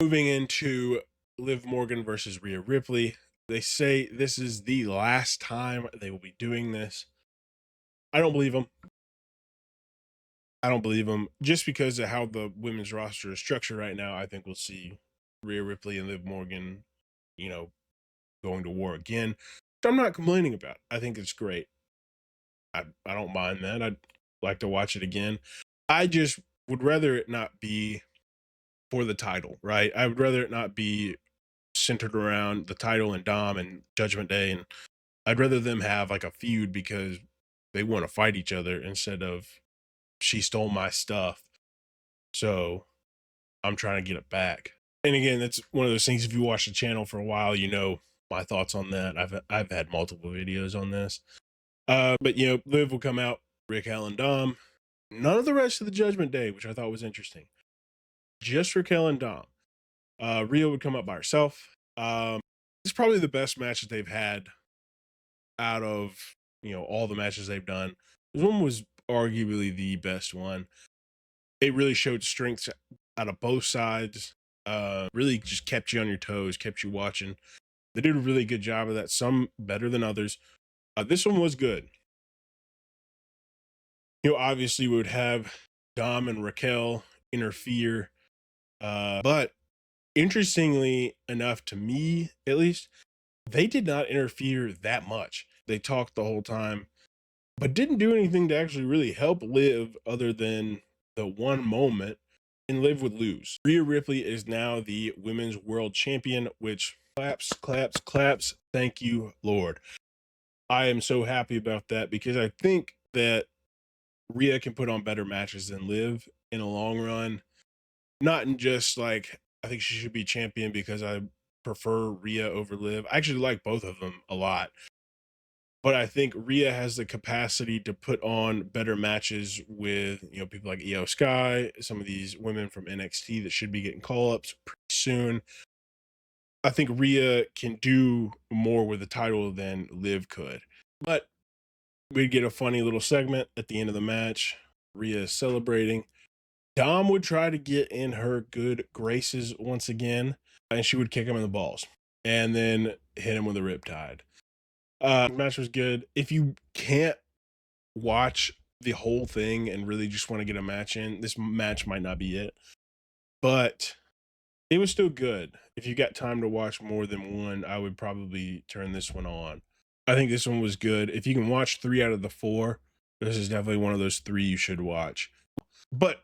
Moving into Liv Morgan versus Rhea Ripley. They say this is the last time they will be doing this. I don't believe them. I don't believe them just because of how the women's roster is structured right now. I think we'll see Rhea Ripley and Liv Morgan, you know, going to war again. Which I'm not complaining about. I think it's great. I don't mind that. I'd like to watch it again. I just would rather it not be for the title, right? I would rather it not be centered around the title and Dom and Judgment Day, and I'd rather them have like a feud because they want to fight each other instead of she stole my stuff, so I'm trying to get it back. And again, that's one of those things. If you watch the channel for a while, you know my thoughts on that. I've had multiple videos on this. But Liv will come out, Raquel and Dom. None of the rest of the Judgment Day, which I thought was interesting. Just Raquel and Dom. Rhea would come up by herself. It's probably the best match that they've had out of all the matches they've done. This one was arguably the best one. It really showed strengths out of both sides. Really just kept you on your toes, kept you watching. They did a really good job of that. Some better than others. This one was good. Obviously we would have Dom and Raquel interfere, but interestingly enough, to me at least, they did not interfere that much. They talked the whole time, but didn't do anything to actually really help Liv other than the one moment, and Liv would lose. Rhea Ripley is now the women's world champion, which claps, claps, claps. Thank you, Lord. I am so happy about that because I think that Rhea can put on better matches than Liv in the long run. Not in just like, I think she should be champion because I prefer Rhea over Liv. I actually like both of them a lot. But I think Rhea has the capacity to put on better matches with, people like Io Sky, some of these women from NXT that should be getting call-ups pretty soon. I think Rhea can do more with the title than Liv could. But we'd get a funny little segment at the end of the match. Rhea is celebrating. Dom would try to get in her good graces once again, and she would kick him in the balls and then hit him with a riptide. Match was good. If you can't watch the whole thing and really just want to get a match in, this match might not be it. But it was still good. If you got time to watch more than one, I would probably turn this one on. I think this one was good. If you can watch 3 out of the 4, this is definitely one of those 3 you should watch. But